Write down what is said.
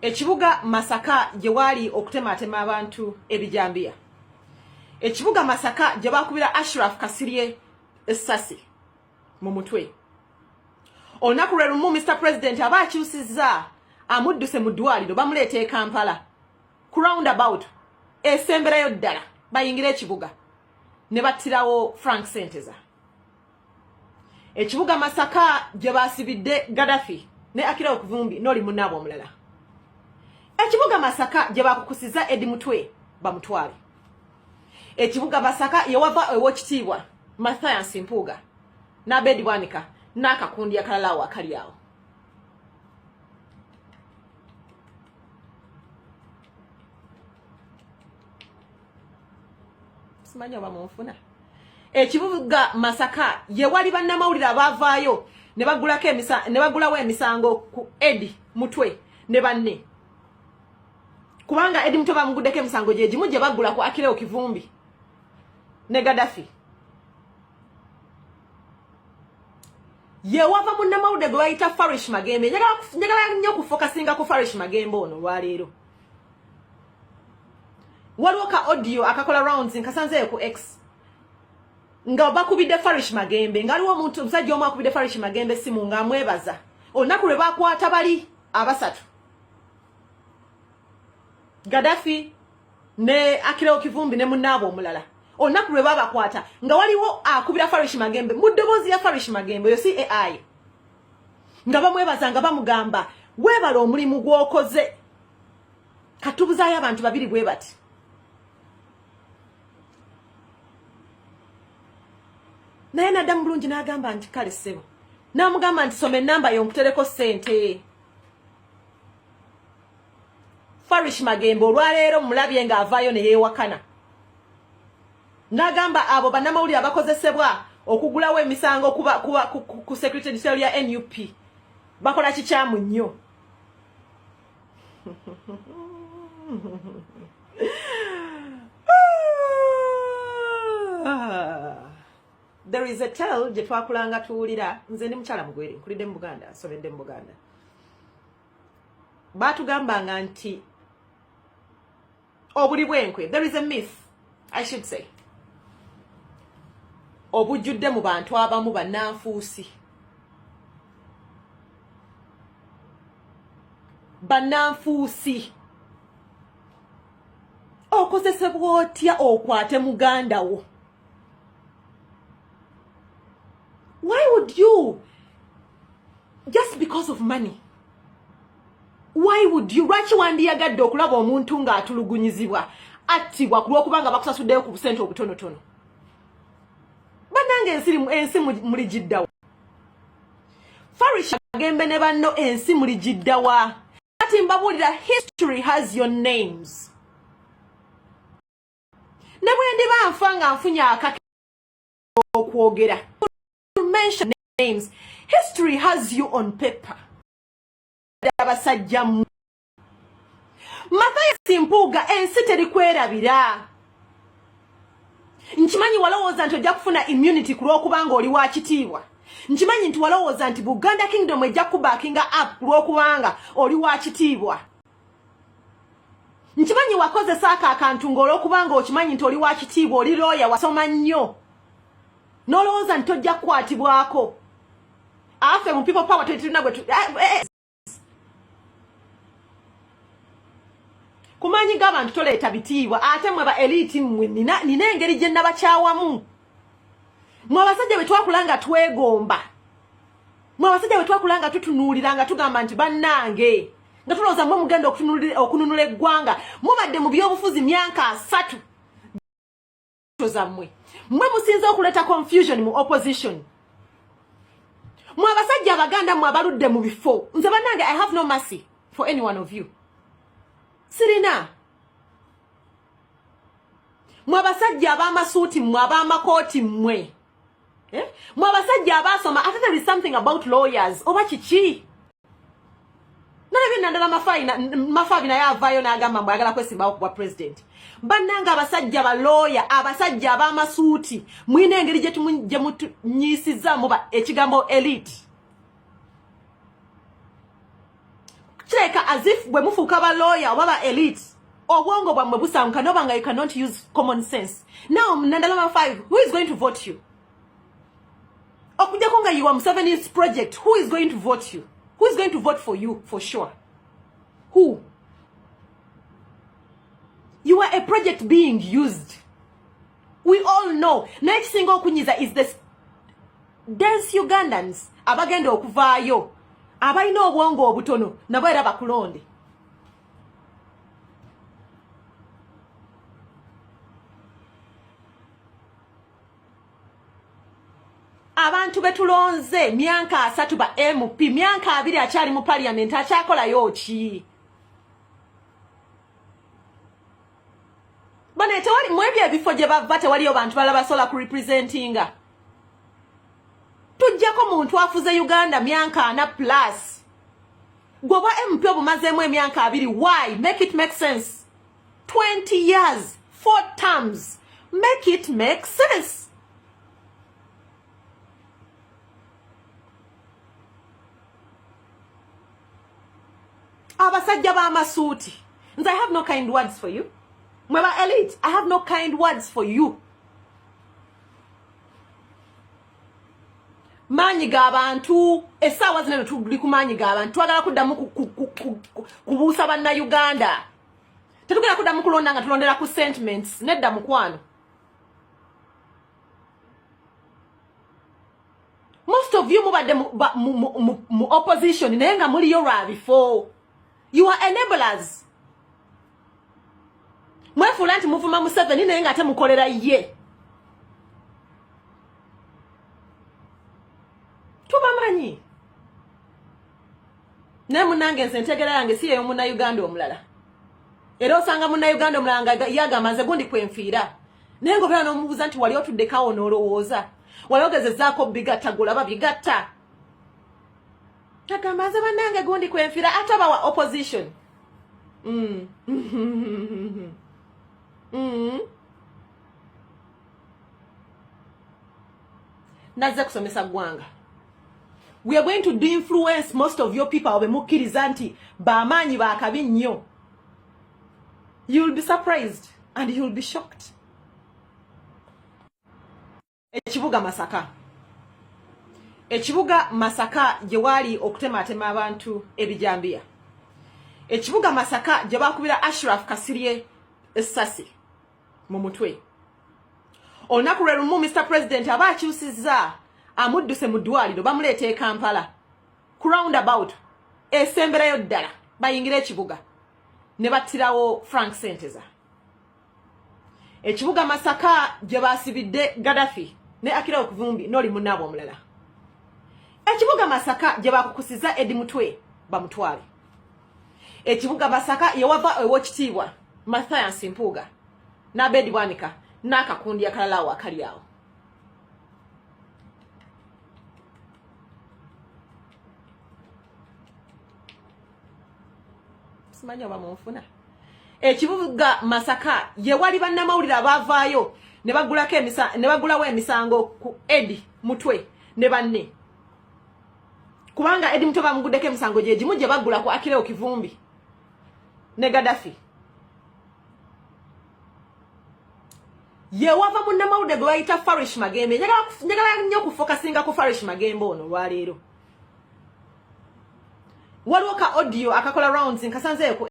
Kibuga Masaka gye wali okutematema abantu ebijambia. Kibuga Masaka gye bakubira Ashraf Kasirye essasi mu mutwe. Olunaku lwe lumu Mr. President aba akyusizza amudduse mu ddwaliro bamuleeta e Kampala ku roundabout esemberayo ddala bayingira ekibuga ne battirawo Frank Senteza. Kibuga Masaka gye basibidde Gaddafi ne Akira Okuvumbi n'oli munnaabwe omulala. Kibuga Masaka gye bakukusiza Edi Mutwe bamutwale. Kibuga Masaka yewava ew'ekitiibwa Mathias Mpuuga n'Abedi Bwanika n'akakundi akalalawo akali awo. Simanyi oba munfuna. Kibuga Masaka ye wali bannamawulire abaavaayo ne bagulawo emisango ku Edi Mutwe ne banne. Kubanga Edi Mutwe bamuguddeko emisango gye gimu gye bagula ku Akira Okuvumbi ne Gaddafi. Ye wava munnamawulire gwe bayita Farish Magembe. Njagala nnyo kufokasinga ku Farish Magembe ono lwaleero. Waliwo ka audio akakola rounds nkasanzeeyo ku X. Nga bakubidde Farish Magembe. Ngaliwo omuntu omusajja omu akubidde Farish Magembe simu nga amwebaza. Olunaku lwe bakwata bali abasatu. Gaddafi ne Akira Okuvumbi ne munnaabwe omulala. Olunaku lwe babakwata nga waliwo akubira Farish Magembe mu ddoboozi ya Farish Magembe yo si AI. Nga bamwebaza nga bamugamba weebala omulimu gw'okoze. Katubuzaayo abantu babiri bwe bati. Naye naddamu bulungi n'agamba nti kale ssebo. N'amugamba nti soma ennamba y'onkutereko ssente. Farish Magembe olwaleero mulabye ng'avaayo ne yeewakana. N'agamba abo bannamawulire abakozesebwa okugulawo emisango ku Secretary General ya NUP bakola kikyamu nnyo. There is a tale gye twakulanga tuwulira nze ndi mukyala mugwere nkulidde mu Buganda asobedde mu Buganda. Baatugambanga nti obuli bwenkwe, there is a myth I should say, obujjudde mu bantu abamu bannanfuusi. Bannanfuusi okozesebwa otya okwate muganda wo? Why would you, just because of money, why would you? Lwaki wandiyagadde okulaba omuntu ng'atulugunyizibwa attibwa ku lw'okubanga bakusasuddeyo ku busente obutonotono? Bannange ensi muli giddawa. Farish Magembe ne banno ensi muli giddawa. Kati mbabuulira, history has your names. Ne bwe ndiba nfa nga nfunye akake okwogera, mention names, history has you on paper. Abasajja mu Mathias Mpuuga ensi terikwerabira. Nkimanyi walowooza nti ojja kufuna immunity ku lw'okubanga oli wa kitiibwa. Nkimanyi nti walowooza nti Buganda Kingdom ejja kubackinga up ku lw'okubanga oli wa kitiibwa. Nkimanyi wakozesa akantu ng'olw'okubanga okimanyi nti oli wa kitiibwa, oli lawyer, wasoma nnyo. N'olowooza nti tojja kukwatibwako. Afe mu people power tulina gwe kumanyi g'abantu toleeta bitiibwa ate mwe ba elite mmwe nina engeri gye nabakyawamu. Mwe abasajja bwe twakulanga twegomba. Mwe abasajja bwe twakulanga tutunuuliranga tugamba nti bannange nga tulowooza mmwe mugenda okununula eggwanga. Mubadde mu byobufuzi myaka 3 zammwe. Mwe musinze okuleeta confusion mu opposition. Mwe abasajja abaganda mwe abaludde mu bifo. Nze bannange, I have no mercy for any one of you. Sirina. Mwe abasajja ab'amasuuti mmwe ab'amakooti mmwe. Mwe abasajja abasoma, I think there is something about lawyers. Oba kiki? Nalabye nandala Mafabi naye avaayo n'agamba mbwe ayagala kwesimbawo ku bwa president. Bannanga abasajja ba lawyer, abasajja ab'amasuuti, mwine engeri gye mutunyisizzaamu ekigambo elite. Chileka as if bwe mufuuka ba lawyer oba ba elite obwongo bwammwe busanguka noba nga you cannot use common sense. Now Nandalama 5, who is going to vote you? Okujja konga you are Museveni's project, who is going to vote you? Who is going to vote for you for sure? Who? You are a project being used. We all know. Next single kunyiza is this dense Ugandans abagenda okuvaayo abalina obwongo obutono nabo era bakulonde. Abantu betulonze myaka 3 ba MP myaka 2 akyali mu parliament akyakola yoki. Bane tewali mwebye bifo gye bava tewaliyo bantu balaba sola ku representinga. Tujjako muntu afuze Uganda myaka 4 plus. Gwoba MP obumazeemu emyaka 2, why? Make it make sense. 20 years, 4 terms. Make it make sense. Abasajja ba masuuti. I have no kind words for you. Mweba elite, I have no kind words for you. Manyi g'abantu essaawa zino tuli ku manyi g'abantu twagala kuddamu kubuusa banna Uganda. Tetugenda kuddamu kulonda nga tulondera ku sentiments nedda mukwano. Most of you mubadde mu opposition naye nga muliyo lwa before. You are enablers. Mwefuula nti muvuma Museveni naye nga ate mukolera ye. Tubamanyi. Naye munange nze ntegera yange si yeyo muna Uganda omulala. Era osanga muna Uganda omulala nga yagamba nze gundi kwenfiira. Naye ng'obeera n'omubuuza nti wali otuddekawo n'olowooza. Wali ogezezaako bigatta gulaba bigatta. Agamba nze bannange gundi kwenfiira ate abawa opposition. Nazze kusomesa gwanga. We are going to do influence most of your people obe mukkiriza nti bamaanyi baakabi nnyo. You will be surprised and you will be shocked. Kibuga Masaka. Kibuga Masaka gye wali okutematema abantu ebijambiya. Kibuga Masaka gye bakubira Ashraf Kasirye essasi mu mutwe. Olunaku lwe lumu Mr. President aba akyusizza amudduse mu ddwaliro bamuleeta e Kampala. Ku roundabout esemberayo ddala bayingira ekibuga ne battirawo Frank Senteza. Kibuga Masaka gye basibidde Gaddafi ne Akira Okuvumbi n'oli munnaabwe omulala. Kibuga Masaka gye bakukusizza Edi Mutwe bamutwale. Kibuga Masaka yewava ew'ekitiibwa Mathias Mpuuga n'Abedi Bwanika n'akakundi akalalawo akali awo. Simanyi oba munfuna. Kibuga Masaka ye wali bannamawulire abaavaayo ne bagulawo emisango ku Edi Mutwe ne banne. Kubanga Edi Mutwe bamuguddeko emisango gye gimu gye bagula ku Akira Okivumbi ne Gaddafi. Ye wava munnamawulire gwe bayita Farish Magembe. Njagala nnyo kufokasinga ku Farish Magembe ono lwaleero. Waliwo ka audio akakola rounds nkasanzeeko